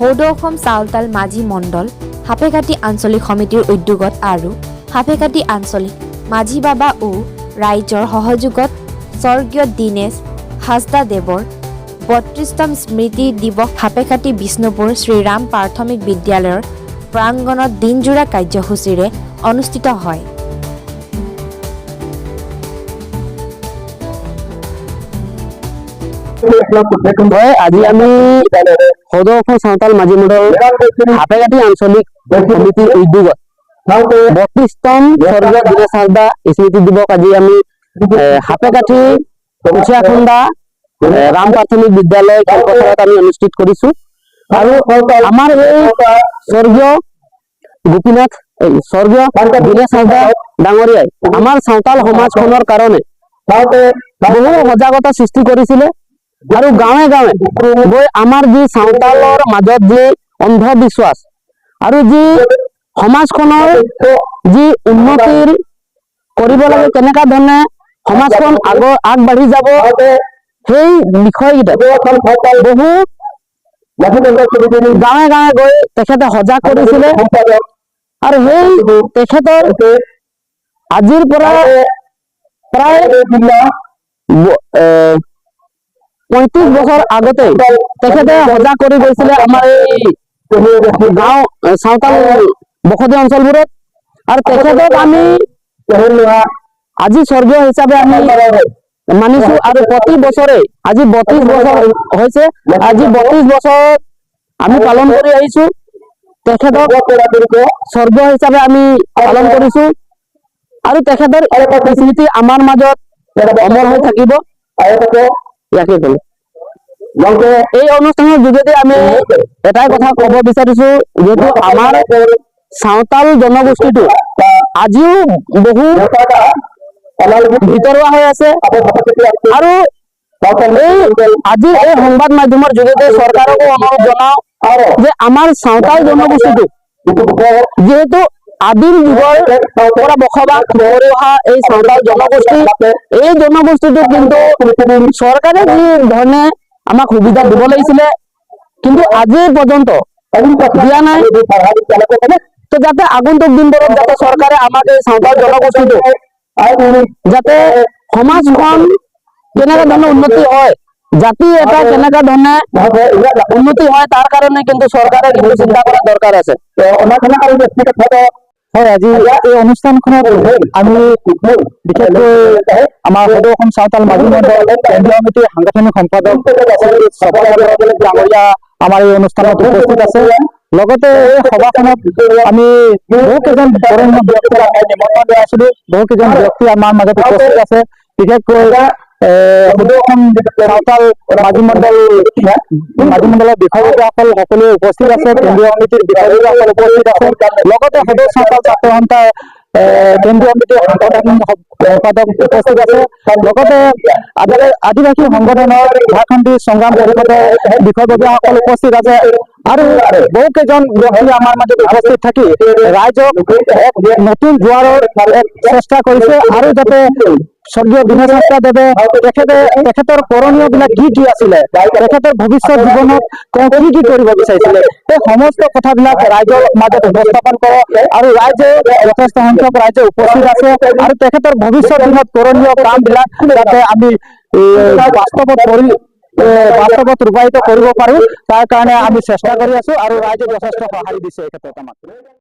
সৌদ অসম চাউলতাল মাঝি মণ্ডল সাপেখাতী আঞ্চলিক সমিতিৰ উদ্যোগত আৰু সাপেখাতী আঞ্চলিক মাঝি বাবা ও ৰাইজৰ সহযোগত স্বৰ্গীয় দীনেশ হাজদাদেৱৰ ৩২তম স্মৃতি দিৱস সাপেখাতী বিষ্ণুপুৰ শ্ৰীৰাম প্ৰাথমিক বিদ্যালয়ৰ প্ৰাংগণত দিনজোৰা কাৰ্যসূচীৰে অনুষ্ঠিত হয়। আজি আমি সৌদ অসম চাউতাল মাঝি মণ্ডল সাপেখাতী আঞ্চলিক সমিতিৰ উদ্যোগত ৩২তম স্বৰ্গীয় দীনেশ হাজদা স্মৃতি দিৱস আজি আমি সাপেখাতী কুচিয়াখন্দা ৰাম প্ৰাথমিক বিদ্যালয় খেলপথাৰত আমি অনুষ্ঠিত কৰিছো। আৰু আমাৰ এই স্বৰ্গীয় গোপীনাথ স্বৰ্গীয় দীনেশ হাজদা ডাঙৰীয়াই আমাৰ চাওতাল সমাজখনৰ কাৰণে বহু সজাগতা সৃষ্টি কৰিছিলে আৰু গাঁৱে গাঁৱে গৈ আমাৰ যি চাওতালৰ মাজত যি অন্ধবিশ্বাস আৰু যি সমাজখনৰ যি উন্নতিৰ কৰিব লাগে কেনেকা ধৰণে সমাজখন আগবাঢ়ি যাব সেই বিষয়কেইটা বহু গাঁৱে গাঁৱে গৈ তেখেতে সজাগ কৰিছিলে। আৰু সেই তেখেতৰ আজিৰ পৰা প্ৰায় ৩৫ বছৰ আগতে তেখেতে সজাগ কৰি গৈছিলে আমাৰ এই গাঁও চাওতাল বসতি অঞ্চলবোৰত। আৰু তেখেতক আমি আজি স্বৰ্গীয় হিচাপে আমি মানিছো আৰু প্ৰতি বছৰে আজি ৩২ বছৰ হৈছে, আজি ৩২ বছৰ আমি পালন কৰি আহিছো। তেখেতক স্বৰ্গীয় হিচাপে আমি পালন কৰিছো আৰু তেখেতৰ স্মৃতি আমাৰ মাজত অমৰ হৈ থাকিব। ইয়াকে কলো। এই অনুষ্ঠানৰ যোগেদি আমি এটাই কথা কব বিচাৰিছো, যিহেতু আমাৰ চাওতাল জনগোষ্ঠীটো আজিও বহু ভিতৰুৱা হৈ আছে আৰু আজি এই সংবাদ মাধ্যমৰ যোগেদি চৰকাৰকো অনুৰোধ জনাও যে আমাৰ চাওতাল জনগোষ্ঠীটো যিহেতু আদিম যুগৰ পৰা বসবাস কৰি অহা এই চাওতাল জনগোষ্ঠী, এই জনগোষ্ঠীটো কিন্তু চৰকাৰে যি ধৰণে আমাক সুবিধা দিব লাগিছিলে কিন্তু আজি পৰ্যন্ত দিয়া নাই। তো যাতে আগন্তুক দিনবোৰত যাতে চৰকাৰে আমাক এই চাওতাল জনগোষ্ঠীটো যাতে সমাজখন কেনেকা ধৰণে উন্নতি হয়, জাতি এটা কেনেকা ধৰণে উন্নতি হয় তাৰ কাৰণে কিন্তু চৰকাৰে কিন্তু চিন্তা কৰা দৰকাৰ আছে। হয়, আজি এই অনুষ্ঠানখনত আমি বিশেষকৈ আমাৰ সৌদ অসম চাওতাল মাঝি মণ্ডল কেন্দ্ৰীয় সমিতিৰ সাংগঠনিক সম্পাদক ডাঙৰীয়া আমাৰ এই অনুষ্ঠানত উপস্থিত আছে। লগতে এই সভাখনত আমি বহু কেইজন বৰেণ্য ব্যক্তিক নিমন্ত্ৰণ জনাইছিলো। বহু কেইজন ব্যক্তি আমাৰ মাজত উপস্থিত আছে। বিশেষকৈ সৌদ অসম চাওতাল মাঝি মণ্ডলৰ বিষয়ববীয়াসকল সকলোৱে উপস্থিত আছে। কেন্দ্ৰীয় সমিতিৰ বিষয়ববীয়াসকল উপস্থিত আছে। লগতে সদৌ চাওতাল ছাত্ৰ সন্থাৰ কেন্দ্ৰীয় সমিতিৰ সাংগঠনিক সম্পাদক উপস্থিত আছে। লগতে আদিবাসী সংগঠনৰ ঝাৰখণ্ডী সংগ্ৰাম পৰিষদৰ বিষয়ববীয়াসকল উপস্থিত আছে আৰু বহু কেইজন ব্যক্তি আমাৰ মাজত উপস্থিত থাকি ৰাইজক এক নতুন জোৱাৰৰ এক চেষ্টা কৰিছে আৰু যাতে স্বৰ্গীয় দীনেশ হাজদাদেৱে তেখেতৰ কৰণীয় বিলাক কি আছিলে, তেখেতৰ ভৱিষ্যত জীৱনত কি কৰিব বিচাৰিছিলে, এই সমস্ত কথাবিলাক ৰাইজৰ মাজত উপস্থাপন কৰে আৰু ৰাইজে যথেষ্ট সংখ্যক ৰাইজে উপস্থিত আছে আৰু তেখেতৰ ভৱিষ্যত দিনত কৰণীয় কাম বিলাক যাতে আমি বাস্তৱত ৰূপায়িত কৰিব পাৰো তাৰ কাৰণে আমি চেষ্টা কৰি আছো আৰু ৰাইজে যথেষ্ট সঁহাৰি দিছে এই ক্ষেত্ৰত আমাক।